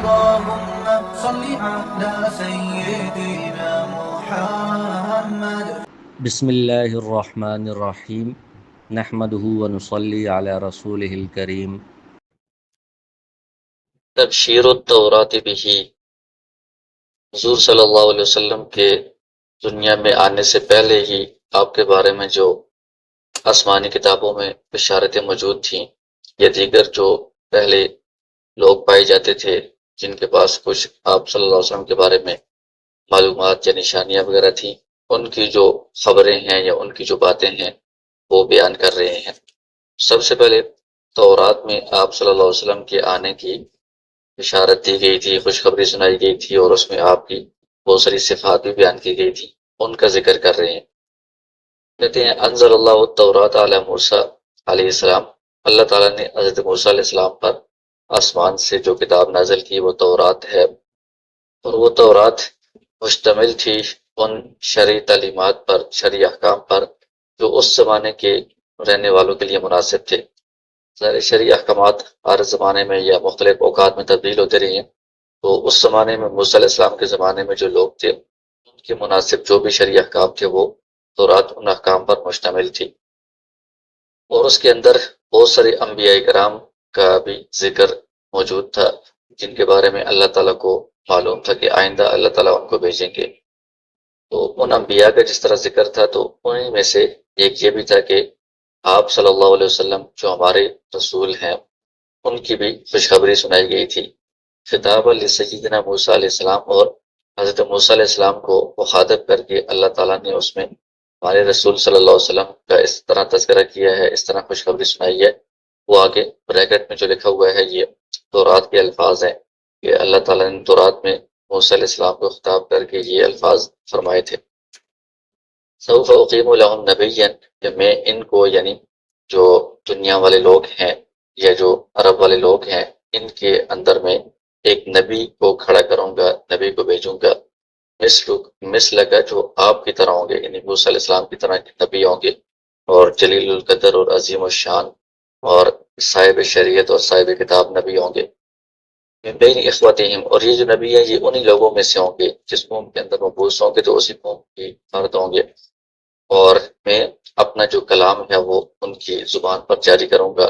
اللهم صل على سيدنا محمد. بسم اللہ الرحمن الرحیم نحمدہ ونصلی علی رسولہ الکریم. تبشیر التورات بھی، حضور صلی اللہ علیہ وسلم کے دنیا میں آنے سے پہلے ہی آپ کے بارے میں جو آسمانی کتابوں میں بشارتیں موجود تھیں یا دیگر جو پہلے لوگ پائے جاتے تھے جن کے پاس کچھ آپ صلی اللہ علیہ وسلم کے بارے میں معلومات یا نشانیاں وغیرہ تھیں، ان کی جو خبریں ہیں یا ان کی جو باتیں ہیں وہ بیان کر رہے ہیں. سب سے پہلے تورات میں آپ صلی اللہ علیہ وسلم کے آنے کی بشارت دی گئی تھی، خوشخبری سنائی گئی تھی، اور اس میں آپ کی بہت ساری صفات بھی بیان کی گئی تھی، ان کا ذکر کر رہے ہیں. کہتے ہیں انزل اللہ التورات علی موسیٰ علیہ السلام، اللہ تعالیٰ نے حضرت موسیٰ علیہ السلام پر آسمان سے جو کتاب نازل کی وہ تورات ہے، اور وہ تورات مشتمل تھی ان شرعی تعلیمات پر، شرعی احکام پر جو اس زمانے کے رہنے والوں کے لیے مناسب تھے. ظاہر شرعی احکامات ہر زمانے میں یا مختلف اوقات میں تبدیل ہوتے رہے ہیں، تو اس زمانے میں موسیٰ علیہ السلام کے زمانے میں جو لوگ تھے ان کے مناسب جو بھی شرعی احکام تھے وہ تورات ان احکام پر مشتمل تھی. اور اس کے اندر بہت سارے انبیاء کرام کا بھی ذکر موجود تھا جن کے بارے میں اللہ تعالیٰ کو معلوم تھا کہ آئندہ اللہ تعالیٰ ان کو بھیجیں گے. تو ان انبیاء کا جس طرح ذکر تھا تو انہیں میں سے ایک یہ بھی تھا کہ آپ صلی اللہ علیہ وسلم جو ہمارے رسول ہیں ان کی بھی خوشخبری سنائی گئی تھی. خطاب لسیدنا موسیٰ علیہ السلام، اور حضرت موسیٰ علیہ السلام کو مخاطب کر کے اللہ تعالیٰ نے اس میں ہمارے رسول صلی اللہ علیہ وسلم کا اس طرح تذکرہ کیا ہے، اس طرح خوشخبری سنائی ہے. وہ آگے بریکٹ میں جو لکھا ہوا ہے یہ تورات کے الفاظ ہیں کہ اللہ تعالیٰ نے تورات میں موسیٰ علیہ السلام کو خطاب کر کے یہ الفاظ فرمائے تھے. سوف اقیم لهم نبیا، کہ میں ان کو یعنی جو دنیا والے لوگ ہیں یا جو عرب والے لوگ ہیں ان کے اندر میں ایک نبی کو کھڑا کروں گا، نبی کو بھیجوں گا، مثل کا جو آپ کی طرح ہوں گے، یعنی موسیٰ علیہ السلام کی طرح نبی ہوں گے، اور جلیل القدر اور عظیم الشان اور صاحب شریعت اور صاحب کتاب نبی ہوں گے. من بین اخوتہم، اور یہ جو نبی ہیں یہ انہی لوگوں میں سے ہوں گے جس قوم کے اندر مبعوث ہوں گے تو اسی قوم کی فرد ہوں گے، اور میں اپنا جو کلام ہے وہ ان کی زبان پر جاری کروں گا،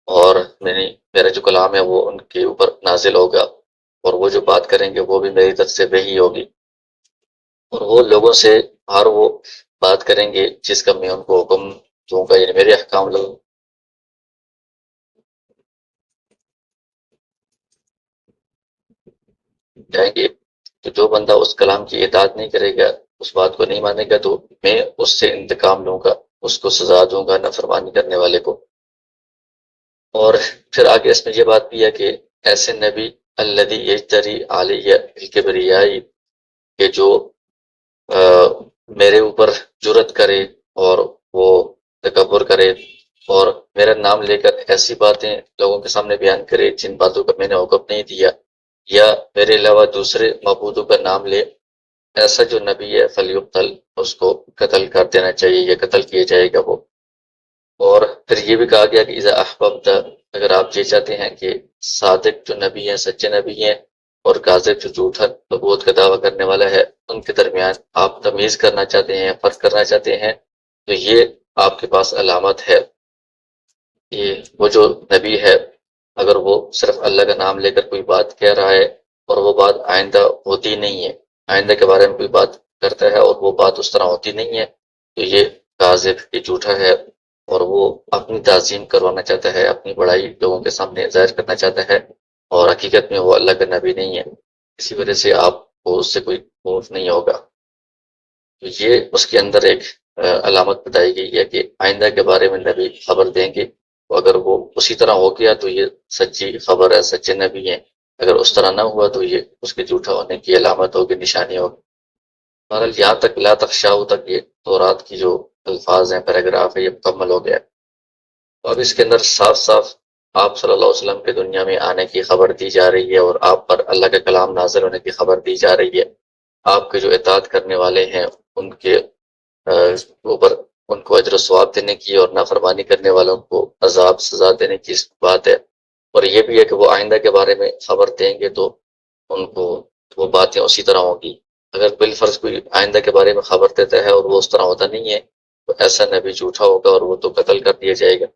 اور میرا جو کلام ہے وہ ان کے اوپر نازل ہوگا، اور وہ جو بات کریں گے وہ بھی میری طرف سے وحی ہوگی، اور وہ لوگوں سے ہر وہ بات کریں گے جس کا میں ان کو حکم دوں گا، یعنی میرے احکام لوگ جائیں گے. تو جو بندہ اس کلام کی اطاعت نہیں کرے گا، اس بات کو نہیں مانے گا، تو میں اس سے انتقام لوں گا، اس کو سزا دوں گا نافرمانی کرنے والے کو. اور پھر آگے اس میں یہ بات بھی ہے کہ ایسے نبی الذی یجتری علیہ الکبریاء، کہ جو میرے اوپر جرت کرے اور وہ تکبر کرے اور میرا نام لے کر ایسی باتیں لوگوں کے سامنے بیان کرے جن باتوں کا میں نے حکم نہیں دیا، یا میرے علاوہ دوسرے معبودوں کا نام لے، ایسا جو نبی ہے فلیقتل، اس کو قتل کر دینا چاہیے یا قتل کیا جائے گا وہ. اور پھر یہ بھی کہا گیا کہ اذا احببت، اگر آپ یہ چاہتے ہیں کہ صادق جو نبی ہیں، سچے نبی ہیں، اور کاذب جو جھوٹا نبوت کا دعویٰ کرنے والا ہے ان کے درمیان آپ تمیز کرنا چاہتے ہیں، فرق کرنا چاہتے ہیں، تو یہ آپ کے پاس علامت ہے. یہ وہ جو نبی ہے اگر وہ صرف اللہ کا نام لے کر کوئی بات کہہ رہا ہے اور وہ بات آئندہ ہوتی نہیں ہے، آئندہ کے بارے میں کوئی بات کرتا ہے اور وہ بات اس طرح ہوتی نہیں ہے، تو یہ کاذب، یہ جھوٹا ہے، اور وہ اپنی تعظیم کروانا چاہتا ہے، اپنی بڑائی لوگوں کے سامنے ظاہر کرنا چاہتا ہے، اور حقیقت میں وہ اللہ کا نبی نہیں ہے. اسی وجہ سے آپ کو اس سے کوئی خوف نہیں ہوگا. تو یہ اس کے اندر ایک علامت بتائی گئی ہے کہ آئندہ کے بارے میں نبی خبر دیں گے، تو اگر وہ اسی طرح ہو گیا تو یہ سچی خبر ہے، سچے نبی ہیں. اگر اس طرح نہ ہوا تو یہ اس کے جھوٹا ہونے کی علامت ہوگی، نشانی ہوگی. بہرحال یہاں تک لا تخشاؤ تک یہ تورات کی جو الفاظ ہیں، پیراگراف ہے، یہ مکمل ہو گیا. تو اب اس کے اندر صاف صاف آپ صلی اللہ علیہ وسلم کے دنیا میں آنے کی خبر دی جا رہی ہے، اور آپ پر اللہ کا کلام نازل ہونے کی خبر دی جا رہی ہے. آپ کے جو اطاعت کرنے والے ہیں ان کے اوپر ان کو اجر و ثواب دینے کی، اور نافرمانی کرنے والوں کو عذاب سزا دینے کی بات ہے. اور یہ بھی ہے کہ وہ آئندہ کے بارے میں خبر دیں گے تو ان کو وہ باتیں اسی طرح ہوں گی۔ اگر بالفرض کوئی آئندہ کے بارے میں خبر دیتا ہے اور وہ اس طرح ہوتا نہیں ہے تو ایسا نبی جھوٹا ہوگا اور وہ تو قتل کر دیا جائے گا۔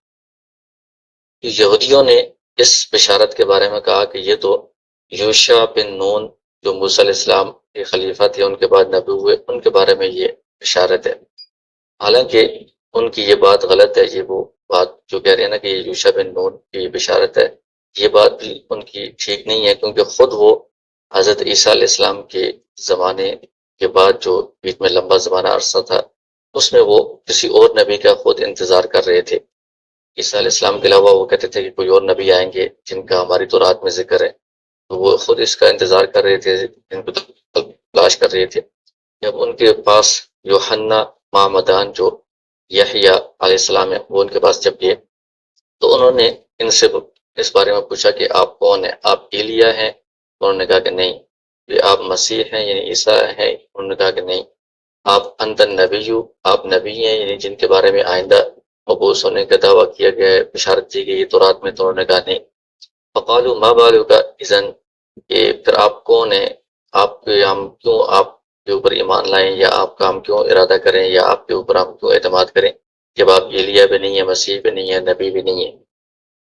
یہودیوں نے اس بشارت کے بارے میں کہا کہ یہ تو یوشع بن نون جو موسیٰ علیہ السلام کے خلیفہ تھے، ان کے بعد نبی ہوئے، ان کے بارے میں یہ بشارت ہے۔ حالانکہ ان کی یہ بات غلط ہے، یہ وہ بات جو کہہ رہے ہیں نا کہ یوشع بن نون کی یہ بشارت ہے، یہ بات بھی ان کی ٹھیک نہیں ہے، کیونکہ خود وہ حضرت عیسیٰ علیہ السلام کے زمانے کے بعد جو بیچ میں لمبا زمانہ عرصہ تھا، اس میں وہ کسی اور نبی کا خود انتظار کر رہے تھے۔ عیسیٰ علیہ السلام کے علاوہ وہ کہتے تھے کہ کوئی اور نبی آئیں گے جن کا ہماری تورات میں ذکر ہے، تو وہ خود اس کا انتظار کر رہے تھے، ان کو تلاش کر رہے تھے۔ جب ان کے پاس یوحنا معمدان جو یحییٰ علیہ السلام ہے وہ ان کے پاس جب گئے تو انہوں نے ان سے اس بارے میں پوچھا کہ آپ کون ہیں؟ آپ ایلیا ہیں؟ انہوں نے کہا کہ نہیں۔ کہ آپ مسیح ہیں یعنی عیسیٰ ہیں؟ انہوں نے کہا کہ نہیں۔ آپ انت النبی، آپ نبی ہیں یعنی جن کے بارے میں آئندہ مبعوث ہونے کا دعویٰ کیا گیا ہے، بشارت دی گئی ہے تورات میں؟ تو انہوں نے کہا نہیں۔ فقالوا ما بالک اذن، کہ پھر آپ کون ہیں؟ آپ کے ہم کیوں آپ کے اوپر ایمان لائیں، یا آپ کا ہم کیوں ارادہ کریں، یا آپ کے اوپر ہم کیوں اعتماد کریں جب آپ ایلیا بھی نہیں ہے، مسیح بھی نہیں ہے، نبی بھی نہیں ہے؟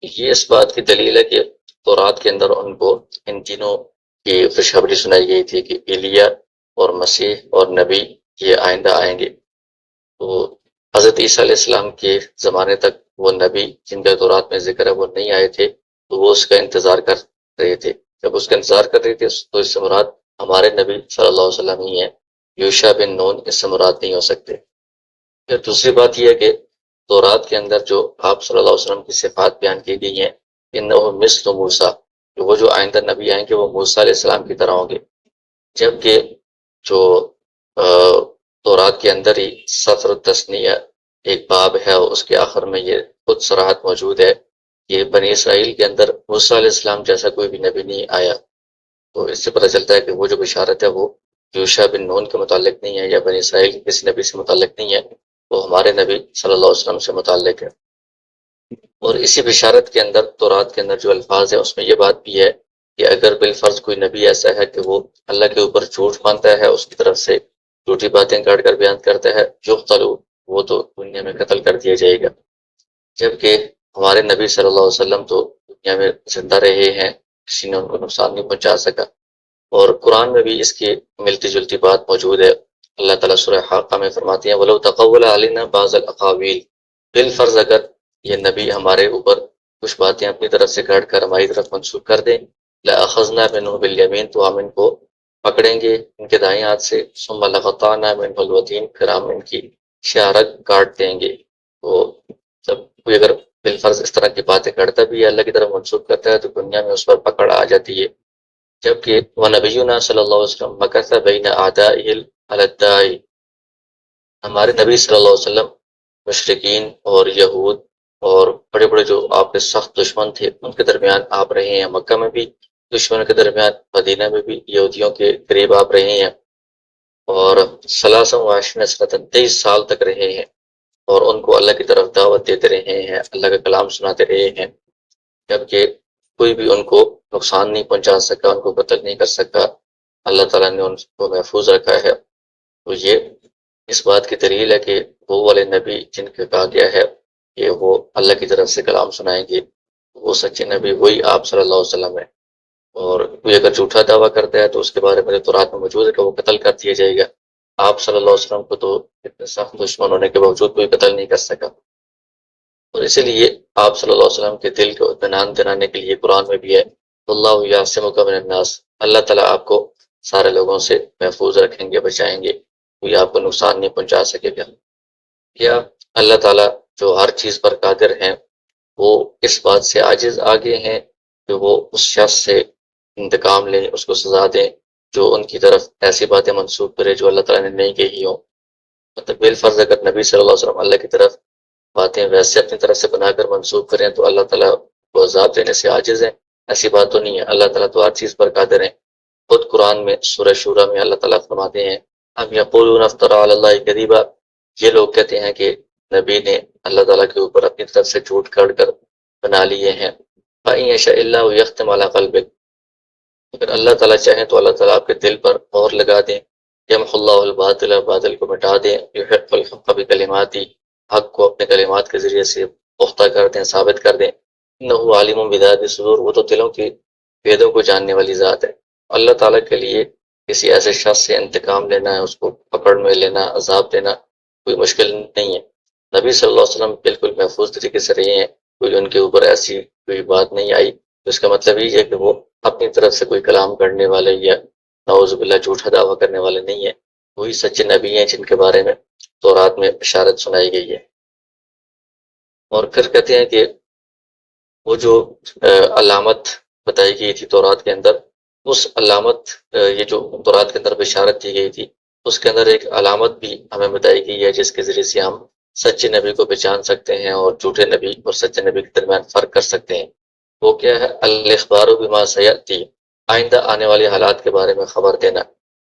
یہ اس بات کی دلیل ہے کہ تورات کے اندر ان کو ان تینوں کی خوشخبری سنائی گئی تھی کہ ایلیا اور مسیح اور نبی یہ آئندہ آئیں گے۔ تو حضرت عیسیٰ علیہ السلام کے زمانے تک وہ نبی جن کا تورات میں ذکر ہے وہ نہیں آئے تھے، تو وہ اس کا انتظار کر رہے تھے۔ جب اس کا انتظار کر رہے تھے تو اس سے مراد ہمارے نبی صلی اللہ علیہ وسلم ہی ہیں، یوشع بن نون اس سے مراد نہیں ہو سکتے۔ پھر دوسری بات یہ ہے کہ تورات کے اندر جو آپ صلی اللہ علیہ وسلم کی صفات بیان کی گئی ہیں، انہ مثل موسیٰ، کہ وہ جو آئندہ نبی آئیں گے وہ موسیٰ علیہ السلام کی طرح ہوں گے، جبکہ جو تورات کے اندر ہی سفر التثنیہ ایک باب ہے، اس کے آخر میں یہ خود صراحت موجود ہے کہ بنی اسرائیل کے اندر موسیٰ علیہ السلام جیسا کوئی بھی نبی نہیں آیا۔ تو اس سے پتہ چلتا ہے کہ وہ جو بشارت ہے وہ یوشع بن نون کے متعلق نہیں ہے یا بنی اسرائیل کے کسی نبی سے متعلق نہیں ہے، وہ ہمارے نبی صلی اللہ علیہ وسلم سے متعلق ہے۔ اور اسی بشارت کے اندر تورات کے اندر جو الفاظ ہیں اس میں یہ بات بھی ہے کہ اگر بالفرض کوئی نبی ایسا ہے کہ وہ اللہ کے اوپر جھوٹ مانتا ہے، اس کی طرف سے جھوٹی باتیں کاٹ کر بیان کرتا ہے، یقتلوا، وہ تو دنیا میں قتل کر دیا جائے گا۔ جبکہ ہمارے نبی صلی اللہ علیہ وسلم تو دنیا میں زندہ رہے ہیں، کسی نے ان کو نقصان نہیں پہنچا سکا۔ اور قرآن میں بھی اس کی ملتی جلتی بات موجود ہے۔ اللہ تعالیٰ سورہ حاقہ میں فرماتے ہیں وَلَوْ تَقَوَّلَ عَلَيْنَا بَعْضَ الْأَقَاوِيلِ، بالفرض اگر یہ نبی ہمارے اوپر کچھ باتیں اپنی طرف سے کاٹ کر ہماری طرف منسوخ کر دیں، لَأَخَذْنَا مِنْهُ بِالْيَمِينِ، تو ہم ان کو پکڑیں گے ان کے دائیں ہاتھ سے، ثُمَّ لَقَطَعْنَا مِنْهُ الْوَتِينَ، پھر ہم ان کی شہرگ کاٹ دیں گے۔ تو جب کوئی اگر بالفرض اس طرح کی باتیں کرتا بھی ہے، اللہ کی طرف منسوخ کرتا ہے، تو دنیا میں اس پر پکڑ آ جاتی ہے۔ جبکہ وَنَبِيُّنَا صلی اللہ علیہ وسلم مَكَثَ بَيْنَ أَعْدَائِهِ الْأَلَدَّاءِ، ہمارے نبی صلی اللہ علیہ وسلم مشرکین اور یہود اور بڑے بڑے جو آپ کے سخت دشمن تھے ان کے درمیان آپ رہے ہیں، مکہ میں بھی دشمنوں کے درمیان، مدینہ میں بھی یہودیوں کے قریب آپ رہے ہیں، اور 23 سال تک رہے ہیں، اور ان کو اللہ کی طرف دعوت دیتے رہے ہیں، اللہ کا کلام سناتے رہے ہیں، جبکہ کوئی بھی ان کو نقصان نہیں پہنچا سکا، ان کو قتل نہیں کر سکا، اللہ تعالیٰ نے ان کو محفوظ رکھا ہے۔ تو یہ اس بات کی دلیل ہے کہ وہ والے نبی جن کا کہا گیا ہے کہ وہ اللہ کی طرف سے کلام سنائیں گے، وہ سچے نبی وہی آپ صلی اللہ علیہ وسلم ہے۔ اور کوئی اگر جھوٹا دعویٰ کرتا ہے تو اس کے بارے میں تورات میں موجود ہے کہ وہ قتل کر دیا جائے گا۔ آپ صلی اللہ علیہ وسلم کو تو اتنے سخت دشمن ہونے کے باوجود کوئی قتل نہیں کر سکا، اور اسی لیے آپ صلی اللہ علیہ وسلم کے دل کو اطمینان دلانے کے لیے قرآن میں بھی ہے اللہ یعصمک من الناس، اللہ تعالیٰ آپ کو سارے لوگوں سے محفوظ رکھیں گے، بچائیں گے، کوئی آپ کو نقصان نہیں پہنچا سکے گا۔ کیا اللہ تعالیٰ جو ہر چیز پر قادر ہیں وہ اس بات سے عاجز آگے ہیں کہ وہ اس شخص سے انتقام لیں، اس کو سزا دیں جو ان کی طرف ایسی باتیں منسوخ کرے جو اللہ تعالیٰ نے نہیں کہی ہوں؟ مطلب بالفرض اگر نبی صلی اللہ علیہ وسلم اللہ کی طرف باتیں ویسے اپنی طرف سے بنا کر منسوخ کریں تو اللہ تعالیٰ کو عذاب دینے سے عاجز ہیں؟ ایسی بات تو نہیں ہے، اللہ تعالیٰ تو ہر چیز پر قادر ہیں۔ خود قرآن میں سورہ شورى میں اللہ تعالیٰ فرماتے ہیں ام یقولون افترى علی اللہ کذبا، یہ لوگ کہتے ہیں کہ نبی نے اللہ تعالیٰ کے اوپر اپنی طرف سے جھوٹ کھڑ کر بنا لیے ہیں۔ فَإِن يَشَأْ اللَّهُ يَخْتِمْ عَلَى قَلْبِكَ، اگر اللہ تعالیٰ چاہیں تو اللہ تعالیٰ آپ کے دل پر مہر لگا دیں، یمحو اللہ الباطل، باطل کو مٹا دیں، یحق الحق بکلماتی، حق کو اپنے کلمات کے ذریعے سے پختہ کر دیں، ثابت کر دیں۔ انہ عالم بذات الصدور، وہ تو دلوں کی بھیدوں کو جاننے والی ذات ہے۔ اللہ تعالیٰ کے لیے کسی ایسے شخص سے انتقام لینا ہے، اس کو پکڑ میں لینا، عذاب دینا کوئی مشکل نہیں ہے۔ نبی صلی اللہ علیہ وسلم بالکل محفوظ طریقے سے رہے ہیں، کوئی ان کے اوپر ایسی کوئی بات نہیں آئی۔ تو اس کا مطلب یہ ہے کہ وہ اپنی طرف سے کوئی کلام کرنے والے یا نعوذ باللہ جھوٹا دعویٰ کرنے والے نہیں ہیں، وہی سچے نبی ہیں جن کے بارے میں تورات میں بشارت سنائی گئی ہے۔ اور پھر کہتے ہیں کہ وہ جو علامت بتائی گئی تھی تورات کے اندر، اس علامت یہ جو تورات کے اندر بشارت دی گئی تھی، اس کے اندر ایک علامت بھی ہمیں بتائی گئی ہے جس کے ذریعے سے ہم سچے نبی کو پہچان سکتے ہیں اور جھوٹے نبی اور سچے نبی کے درمیان فرق کر سکتے ہیں۔ وہ کیا ہے؟ الاخبار بما سیأتی، آئندہ آنے والے حالات کے بارے میں خبر دینا۔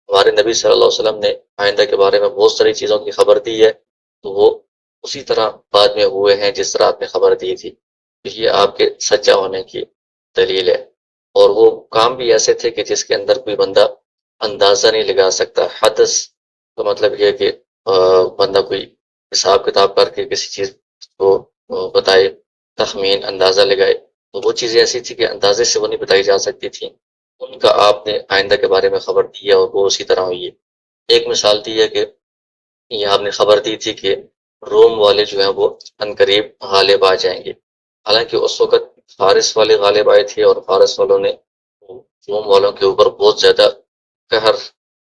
ہمارے نبی صلی اللہ علیہ وسلم نے آئندہ کے بارے میں بہت ساری چیزوں کی خبر دی ہے، تو وہ اسی طرح بعد میں ہوئے ہیں جس طرح آپ نے خبر دی تھی۔ یہ آپ کے سچا ہونے کی دلیل ہے۔ اور وہ کام بھی ایسے تھے کہ جس کے اندر کوئی بندہ اندازہ نہیں لگا سکتا۔ حدث کا مطلب یہ ہے کہ بندہ کوئی حساب کتاب کر کے کسی چیز کو بتائے، تخمین، اندازہ لگائے، تو وہ چیزیں ایسی تھی کہ اندازے سے وہ نہیں بتائی جا سکتی تھیں۔ ان کا آپ نے آئندہ کے بارے میں خبر دی ہے اور وہ اسی طرح ہوئی ہے۔ ایک مثال دی ہے کہ یہ آپ نے خبر دی تھی کہ روم والے جو ہیں وہ عنقریب غالب آ جائیں گے۔ حالانکہ اس وقت فارس والے غالب آئے تھے اور فارس والوں نے روم والوں کے اوپر بہت زیادہ قہر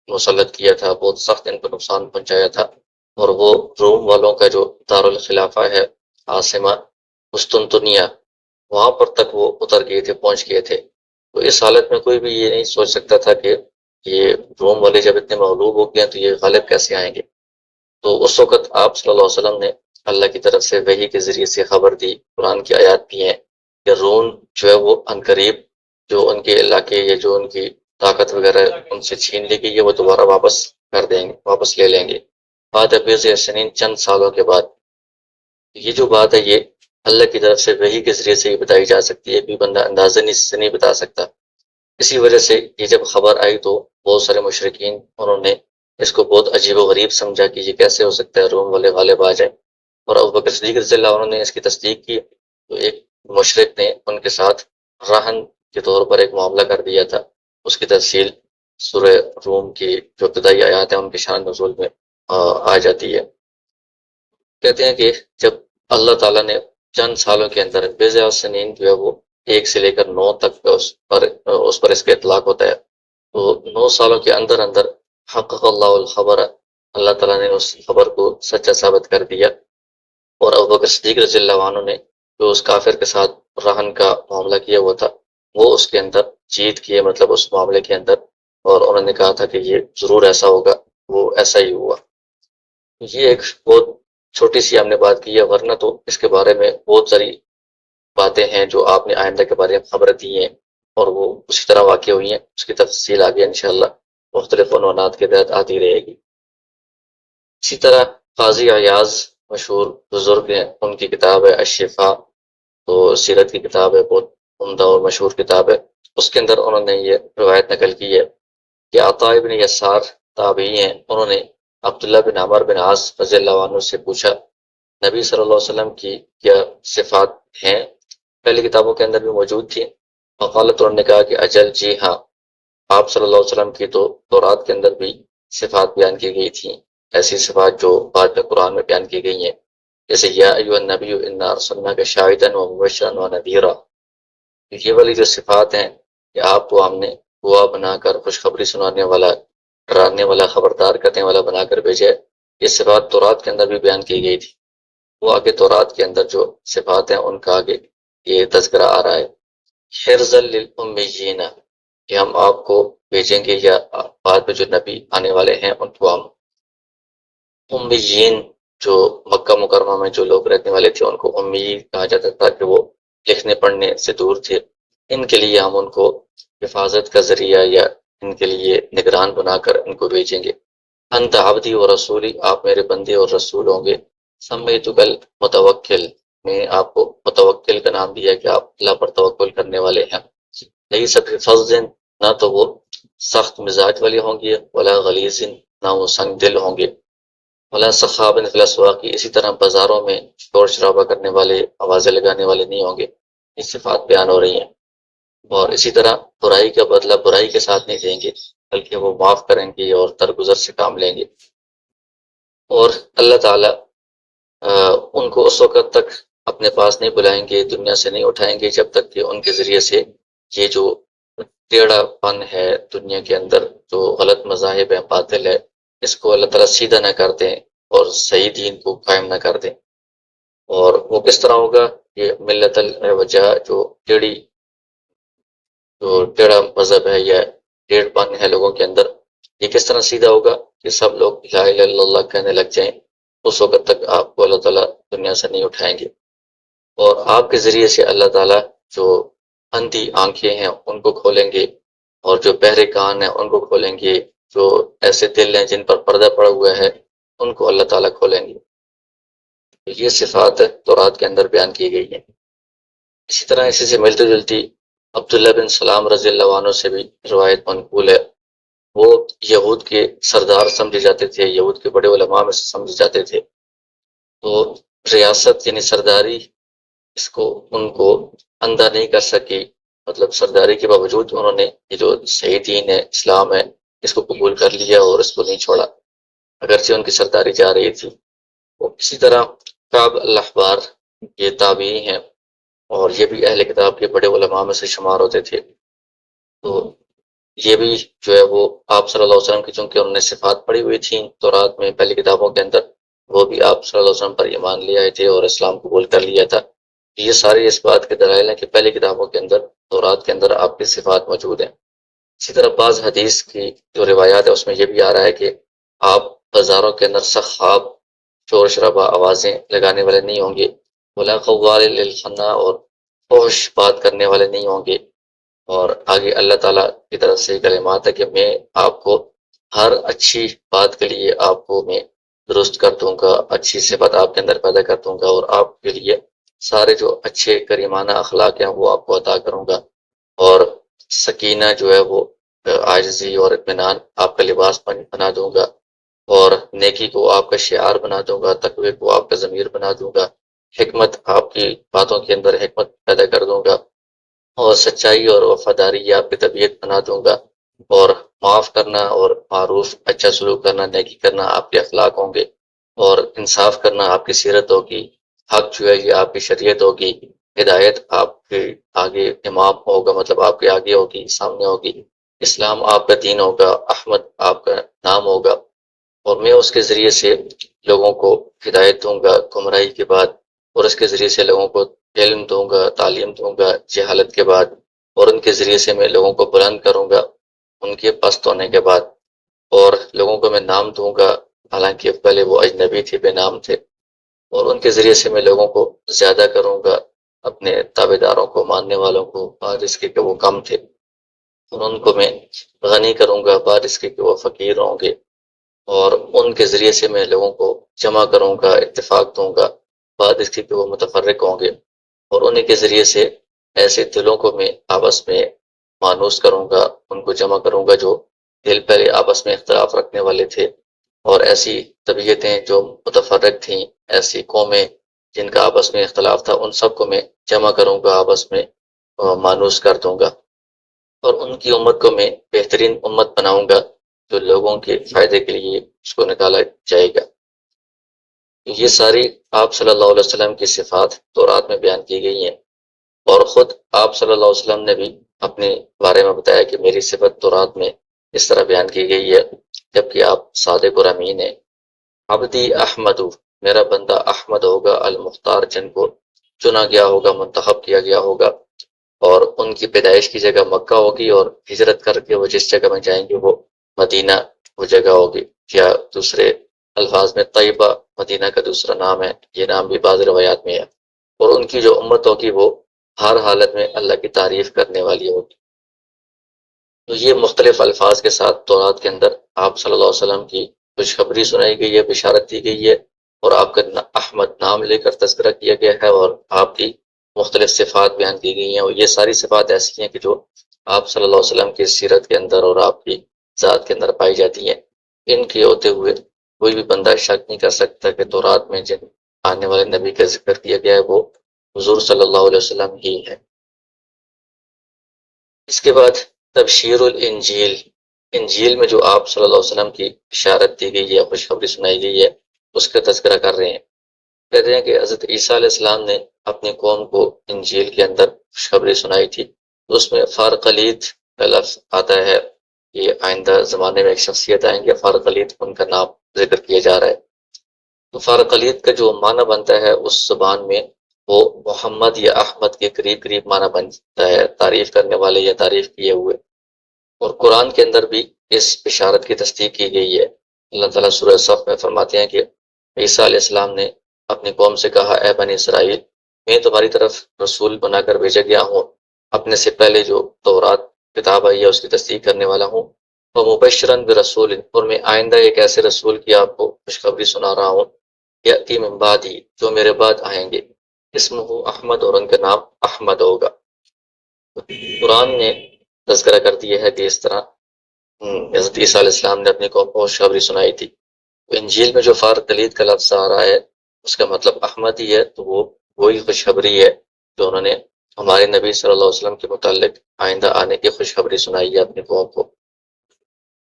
مسلط کیا تھا، بہت سخت ان کو نقصان پہنچایا تھا، اور وہ روم والوں کا جو دارالخلافہ ہے عاصمہ قسطنطنیہ، وہاں پر تک وہ اتر گئے تھے، پہنچ گئے تھے۔ تو اس حالت میں کوئی بھی یہ نہیں سوچ سکتا تھا کہ یہ روم والے جب اتنے مغلوب ہو گئے تو یہ غالب کیسے آئیں گے۔ تو اس وقت آپ صلی اللہ علیہ وسلم نے اللہ کی طرف سے وحی کے ذریعے سے خبر دی، قرآن کی آیات بھی ہیں کہ روم جو ہے وہ عنقریب جو ان کے علاقے یا جو ان کی طاقت وغیرہ ان سے چھین لی گئی ہے وہ دوبارہ واپس کر دیں گے، واپس لے لیں گے بعد بیض سنین، چند سالوں کے بعد۔ یہ جو بات ہے یہ اللہ کی طرف سے وحی کے ذریعے سے ہی بتائی جا سکتی ہے، کوئی بندہ اندازہ سے نہیں بتا سکتا۔ اسی وجہ سے یہ جب خبر آئی تو بہت سارے مشرکین انہوں نے اس کو بہت عجیب و غریب سمجھا کہ یہ کیسے ہو سکتا ہے روم والے غالب آ جائیں، اور ابوبکر صدیق رضی اللہ عنہ نے اس کی تصدیق کی۔ تو ایک مشرک نے ان کے ساتھ رہن کے طور پر ایک معاملہ کر دیا تھا، اس کی تفصیل سورہ روم کی جو ابتدائی آیات ہیں ان کے شان نزول میں آ جاتی ہے۔ کہتے ہیں کہ جب اللہ تعالیٰ نے چند سالوں کے اندر بیضع سنین جو ہے وہ 1 سے لے کر 9 تک اس پر اس کا اطلاق ہوتا ہے، تو 9 سالوں کے اندر اندر حقق اللہ الخبر، اللہ تعالیٰ نے اس خبر کو سچا ثابت کر دیا، اور ابوبکر صدیق رضی اللہ عنہ نے جو اس کافر کے ساتھ رہن کا معاملہ کیا ہوا تھا وہ اس کے اندر جیت کیے، مطلب اس معاملے کے اندر، اور انہوں نے کہا تھا کہ یہ ضرور ایسا ہوگا، وہ ایسا ہی ہوا۔ یہ ایک بہت چھوٹی سی ہم نے بات کی ہے، ورنہ تو اس کے بارے میں بہت ساری باتیں ہیں جو آپ نے آئندہ کے بارے میں خبر دی ہیں اور وہ اسی طرح واقع ہوئی ہیں۔ اس کی تفصیل آگے انشاءاللہ مختلف عنوانات کے تحت آتی رہے گی۔ اسی طرح قاضی عیاض مشہور بزرگ ہیں، ان کی کتاب ہے الشفاء، تو سیرت کی کتاب ہے، بہت عمدہ اور مشہور کتاب ہے۔ اس کے اندر انہوں نے یہ روایت نقل کی ہے کہ عطاء بن یسار تابعی ہیں، انہوں نے عبداللہ بن عمر بن عاص رضی اللہ عنہ سے پوچھا نبی صلی اللہ علیہ وسلم کی کیا صفات ہیں؟ پہلی کتابوں کے اندر بھی موجود تھی۔ وقالت، انہوں نے کہا کہ اجل جی ہاں، آپ صلی اللہ علیہ وسلم کی تو تورات کے اندر بھی صفات بیان کی گئی تھیں، ایسی صفات جو بعد میں قرآن میں بیان کی گئی ہیں، جیسے یا ایھا النبی انا ارسلناک شاہدا ومبشرا ونذیرا۔ یہ والی جو صفات ہیں کہ آپ کو ہم نے گواہ بنا کر خوشخبری سنانے والا، ڈرانے والا، خبردار کرنے والا بنا کر بھیجا ہے، یہ صفات تورات کے اندر بھی بیان کی گئی تھی۔ وہ آگے تورات کے اندر جو صفات ہیں ان کا آگے یہ تذکرہ آ رہا ہے۔ حرزا للامیین، کہ ہم آپ کو بھیجیں گے یا بعد میں جو نبی آنے والے ہیں ان کو ہم امیین، جو مکہ مکرمہ میں جو لوگ رہنے والے تھے ان کو امی کہا جاتا تھا کہ وہ لکھنے پڑھنے سے دور تھے، ان کے لیے ہم ان کو حفاظت کا ذریعہ یا ان کے لیے نگران بنا کر ان کو بھیجیں گے۔ انت عبدی و رسولی، آپ میرے بندے اور رسول ہوں گے۔ سمیتک المتوکل، میں آپ کو متوکل کا نام دیا کہ آپ اللہ پر توکل کرنے والے ہیں۔ نہیں سب فضل، نہ تو وہ سخت مزاج والی ہوں گی، ولا غلیظ، نہ وہ سنگ دل ہوں گے، ولا صخاب فی الاسواق، اسی طرح بازاروں میں شور شرابہ کرنے والے، آوازیں لگانے والے نہیں ہوں گے۔ یہ صفات بیان ہو رہی ہیں۔ اور اسی طرح برائی کا بدلہ برائی کے ساتھ نہیں دیں گے، بلکہ وہ معاف کریں گے اور درگزر سے کام لیں گے۔ اور اللہ تعالیٰ ان کو اس وقت تک اپنے پاس نہیں بلائیں گے، دنیا سے نہیں اٹھائیں گے، جب تک کہ ان کے ذریعے سے یہ جو ٹیڑھا پن ہے دنیا کے اندر، جو غلط مذاہب ہیں، باطل ہے، اس کو اللہ تعالیٰ سیدھا نہ کر دیں اور صحیح دین کو قائم نہ کر دیں۔ اور وہ کس طرح ہوگا؟ یہ ملت الوجہ، جو ٹیڑھا مذہب ہے یا ٹیڑھ پن ہے لوگوں کے اندر، یہ کس طرح سیدھا ہوگا؟ کہ سب لوگ لا الہ الا اللہ کہنے لگ جائیں، اس وقت تک آپ کو اللہ تعالیٰ دنیا سے نہیں اٹھائیں گے۔ اور آپ کے ذریعے سے اللہ تعالیٰ جو اندھی آنکھیں ہیں ان کو کھولیں گے، اور جو بہرے کان ہیں ان کو کھولیں گے، جو ایسے دل ہیں جن پر پردہ پڑا ہوا ہے ان کو اللہ تعالیٰ کھولیں گے۔ یہ صفات تورات کے اندر بیان کی گئی ہیں۔ اسی طرح اسی سے ملتی جلتی عبداللہ بن سلام رضی اللہ عنہ سے بھی روایت منقول ہے۔ وہ یہود کے سردار سمجھے جاتے تھے، یہود کے بڑے علماء میں سے سمجھے جاتے تھے۔ تو ریاست یعنی سرداری، اس کو ان کو اندھا نہیں کر سکی، مطلب سرداری کے باوجود انہوں نے یہ جو صحیح دین ہے، اسلام ہے، اس کو قبول کر لیا اور اس کو نہیں چھوڑا، اگرچہ ان کی سرداری جا رہی تھی۔ وہ اسی طرح کعب الاحبار، یہ تابعی ہیں اور یہ بھی اہل کتاب کے بڑے علماء میں سے شمار ہوتے تھے۔ تو یہ بھی جو ہے وہ آپ صلی اللہ علیہ وسلم کی، چونکہ انہوں نے صفات پڑھی ہوئی تھیں تورات میں پہلی کتابوں کے اندر، وہ بھی آپ صلی اللہ علیہ وسلم پر ایمان لے آئے تھے اور اسلام قبول کر لیا تھا۔ یہ سارے اس بات کے دلائل ہیں کہ پہلی کتابوں کے اندر، تورات کے اندر آپ کی صفات موجود ہیں۔ اسی طرح بعض حدیث کی جو روایات ہے اس میں یہ بھی آ رہا ہے کہ آپ بازاروں کے اندر سخاب، شور شرابہ، آوازیں لگانے والے نہیں ہوں گے، ولا خوال للخنا، اور فحش بات کرنے والے نہیں ہوں گے۔ اور آگے اللہ تعالیٰ کی طرف سے کلمات ہے کہ میں آپ کو ہر اچھی بات کے لیے آپ کو میں درست کر دوں گا، اچھی صفت آپ کے اندر پیدا کر دوں گا، اور آپ کے لیے سارے جو اچھے کریمانہ اخلاق ہیں وہ آپ کو عطا کروں گا، اور سکینہ جو ہے وہ عاجزی اور اطمینان آپ کا لباس بنا دوں گا، اور نیکی کو آپ کا شعار بنا دوں گا، تقوی کو آپ کا ضمیر بنا دوں گا، حکمت، آپ کی باتوں کے اندر حکمت پیدا کر دوں گا، اور سچائی اور وفاداری آپ کی طبیعت بنا دوں گا، اور معاف کرنا اور معروف اچھا سلوک کرنا، نیکی کرنا آپ کے اخلاق ہوں گے، اور انصاف کرنا آپ کی سیرت ہوگی، حق جو ہے یہ آپ کی شریعت ہوگی، ہدایت آپ کے آگے امام ہوگا، مطلب آپ کے آگے ہوگی، سامنے ہوگی، اسلام آپ کا دین ہوگا، احمد آپ کا نام ہوگا، اور میں اس کے ذریعے سے لوگوں کو ہدایت دوں گا گمراہی کے بعد، اور اس کے ذریعے سے لوگوں کو علم دوں گا، تعلیم دوں گا جہالت کے بعد، اور ان کے ذریعے سے میں لوگوں کو بلند کروں گا ان کے پست ہونے کے بعد، اور لوگوں کو میں نام دوں گا حالانکہ پہلے وہ اجنبی تھے، بے نام تھے، اور ان کے ذریعے سے میں لوگوں کو زیادہ کروں گا، اپنے تابع داروں کو، ماننے والوں کو، بعد اس کے کہ وہ کم تھے، اور ان کو میں غنی کروں گا، بعد اس کے کہ وہ فقیر ہوں گے، اور ان کے ذریعے سے میں لوگوں کو جمع کروں گا، اتفاق دوں گا، بعد اس کے کہ وہ متفرق ہوں گے، اور انہیں کے ذریعے سے ایسے دلوں کو میں آپس میں مانوس کروں گا، ان کو جمع کروں گا جو دل پہلے آپس میں اختلاف رکھنے والے تھے، اور ایسی طبیعتیں جو متفرق تھیں، ایسی قومیں جن کا آپس میں اختلاف تھا، ان سب کو میں جمع کروں گا، آپس میں مانوس کر دوں گا، اور ان کی امت کو میں بہترین امت بناؤں گا جو لوگوں کے فائدے کے لیے اس کو نکالا جائے گا۔ یہ ساری آپ صلی اللہ علیہ وسلم کی صفات تورات میں بیان کی گئی ہیں، اور خود آپ صلی اللہ علیہ وسلم نے بھی اپنے بارے میں بتایا کہ میری صفت تورات میں اس طرح بیان کی گئی ہے، جبکہ آپ صادق اور امین ہیں۔ عبدی احمد، میرا بندہ احمد ہوگا، المختار، جن کو چنا گیا ہوگا، منتخب کیا گیا ہوگا، اور ان کی پیدائش کی جگہ مکہ ہوگی، اور ہجرت کر کے وہ جس جگہ میں جائیں گے وہ مدینہ وہ جگہ ہوگی، یا دوسرے الفاظ میں طیبہ مدینہ کا دوسرا نام ہے، یہ نام بھی بعض روایات میں ہے، اور ان کی جو امت ہوگی وہ ہر حالت میں اللہ کی تعریف کرنے والی ہوگی۔ تو یہ مختلف الفاظ کے ساتھ تورات کے اندر آپ صلی اللہ علیہ وسلم کی خوشخبری سنائی گئی ہے، بشارت دی گئی ہے، اور آپ کا احمد نام لے کر تذکرہ کیا گیا ہے، اور آپ کی مختلف صفات بیان کی گئی ہیں، اور یہ ساری صفات ایسی ہیں کہ جو آپ صلی اللہ علیہ وسلم کی سیرت کے اندر اور آپ کی ذات کے اندر پائی جاتی ہیں، ان کے ہوتے ہوئے کوئی بھی بندہ شک نہیں کر سکتا کہ تورات میں جن آنے والے نبی کا ذکر کیا گیا ہے وہ حضور صلی اللہ علیہ وسلم ہی ہے۔ اس کے بعد تبشیر الانجیل، انجیل میں جو آپ صلی اللہ علیہ وسلم کی بشارت دی گئی ہے، خوشخبری سنائی گئی ہے، اس کا تذکرہ کر رہے ہیں۔ کہتے ہیں کہ حضرت عیسیٰ علیہ السلام نے اپنی قوم کو انجیل کے اندر خوشخبری سنائی تھی، تو اس میں فارقلیت کا لفظ آتا ہے۔ یہ آئندہ زمانے میں ایک شخصیت آئیں گے، فارقلیت، ان کا نام ذکر کیا جا رہا ہے۔ تو فارقلیت کا جو معنی بنتا ہے اس زبان میں وہ محمد یا احمد کے قریب قریب معنی بنتا ہے، تعریف کرنے والے یا تعریف کیے ہوئے۔ اور قرآن کے اندر بھی اس بشارت کی تصدیق کی گئی ہے۔ اللہ تعالیٰ سورہ صف میں فرماتے ہیں کہ عیسیٰ علیہ السلام نے اپنی قوم سے کہا، اے بنی اسرائیل، میں تمہاری طرف رسول بنا کر بھیجا گیا ہوں، اپنے سے پہلے جو تورات کتاب آئی ہے اس کی تصدیق کرنے والا ہوں، ومبشراً برسول، اور میں آئندہ ایک ایسے رسول کی آپ کو خوشخبری سنا رہا ہوں، یأتی من بعدی، جو میرے بعد آئیں گے، اسمہ احمد، اور ان کا نام احمد ہوگا۔ قرآن نے تذکرہ کر دیا ہے کہ اس طرح حضرت عیسیٰ علیہ السلام نے اپنی قوم کو خوشخبری سنائی تھی۔ انجیل میں جو فارقلیت کا لفظ آ رہا ہے اس کا مطلب احمد ہی ہے، تو وہ وہی خوشخبری ہے جو انہوں نے ہمارے نبی صلی اللہ علیہ وسلم کے متعلق آئندہ آنے کی خوشخبری سنائی ہے اپنی قوم کو۔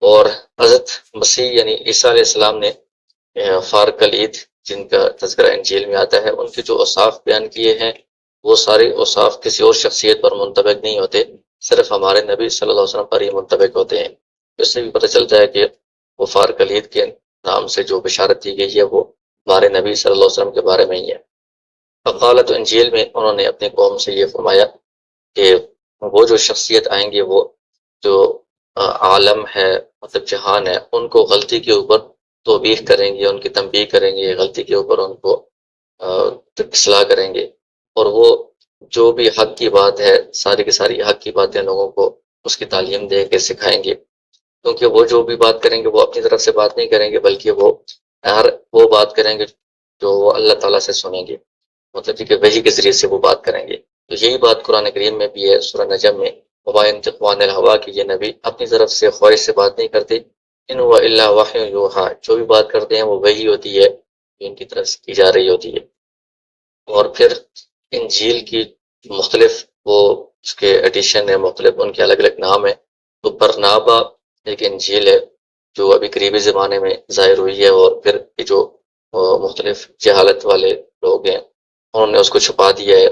اور حضرت مسیح یعنی عیسیٰ علیہ السلام نے فارقلیت جن کا تذکرہ انجیل میں آتا ہے ان کے جو اوصاف بیان کیے ہیں وہ سارے اوصاف کسی اور شخصیت پر منطبق نہیں ہوتے، صرف ہمارے نبی صلی اللہ علیہ وسلم پر ہی منطبق ہوتے ہیں۔ اس سے بھی پتہ چلتا ہے کہ وہ فارقلیت کے نام سے جو بشارت دی گئی ہے وہ ہمارے نبی صلی اللہ علیہ وسلم کے بارے میں ہی ہے۔ فقالت انجیل میں انہوں نے اپنی قوم سے یہ فرمایا کہ وہ جو شخصیت آئیں گے وہ جو عالم ہے، مطلب جہان ہے، ان کو غلطی کے اوپر توبیخ کریں گے، ان کی تنبیہ کریں گے، غلطی کے اوپر ان کو اصلاح کریں گے، اور وہ جو بھی حق کی بات ہے، ساری کی ساری حق کی باتیں لوگوں کو اس کی تعلیم دے کے سکھائیں گے، کیونکہ وہ جو بھی بات کریں گے وہ اپنی طرف سے بات نہیں کریں گے، بلکہ وہ بات کریں گے جو وہ اللہ تعالیٰ سے سنیں گے، مطلب کہ وحی کے ذریعے سے وہ بات کریں گے۔ تو یہی بات قرآن کریم میں بھی ہے، سورہ نجم میں، وَمَا يَنطِقُ عَنِ الْهَوَىٰ، کہ یہ نبی اپنی طرف سے خواہش سے بات نہیں کرتے، إِنْ هُوَ إِلَّا وَحْيٌ يُوحَىٰ، جو بھی بات کرتے ہیں وہ وحی ہوتی ہے جو ان کی طرف سے کی جا رہی ہوتی ہے۔ اور پھر انجیل کی مختلف وہ اس کے ایڈیشن ہے، مختلف ان کے الگ الگ نام ہیں۔ تو برنابا ایک انجیل ہے جو ابھی قریبی زمانے میں ظاہر ہوئی ہے، اور پھر یہ جو مختلف جہالت والے لوگ ہیں انہوں نے اس کو چھپا دیا ہے،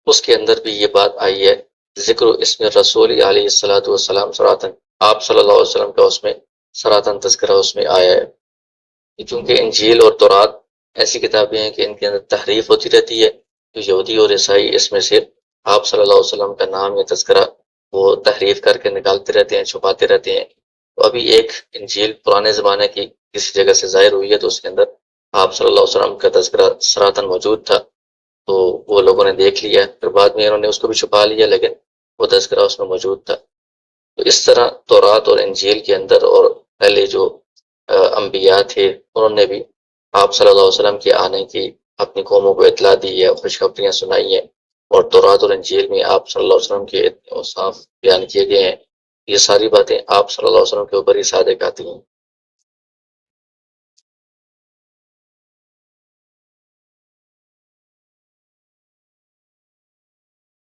اس کے اندر بھی یہ بات آئی ہے، ذکر اسم رسول علیہ الصلاۃ والسلام صراطن، آپ صلی اللہ علیہ وسلم کا اس میں صراطن تذکرہ اس میں آیا ہے۔ چونکہ انجیل اور تورات ایسی کتابیں ہیں کہ ان کے اندر تحریف ہوتی رہتی ہے، تو یہودی اور عیسائی اس میں سے آپ صلی اللہ علیہ وسلم کا نام یا تذکرہ وہ تحریف کر کے نکالتے رہتے ہیں، چھپاتے رہتے ہیں۔ تو ابھی ایک انجیل پرانے زمانے کی کسی جگہ سے ظاہر ہوئی ہے، تو اس کے اندر آپ صلی اللہ علیہ وسلم کا تذکرہ صراطن موجود تھا، تو وہ لوگوں نے دیکھ لیا، پھر بعد میں انہوں نے اس کو بھی چھپا لیا، لیکن وہ تذکرہ اس میں موجود تھا۔ تو اس طرح تورات اور انجیل کے اندر اور پہلے جو انبیاء تھے انہوں نے بھی آپ صلی اللہ علیہ وسلم کے آنے کی اپنی قوموں کو اطلاع دی ہے، خوشخبریاں سنائی ہیں، اور تورات اور انجیل میں آپ صلی اللہ علیہ وسلم کے اوصاف بیان کیے گئے ہیں۔ یہ ساری باتیں آپ صلی اللہ علیہ وسلم کے اوپر ہی صادق آتی ہیں۔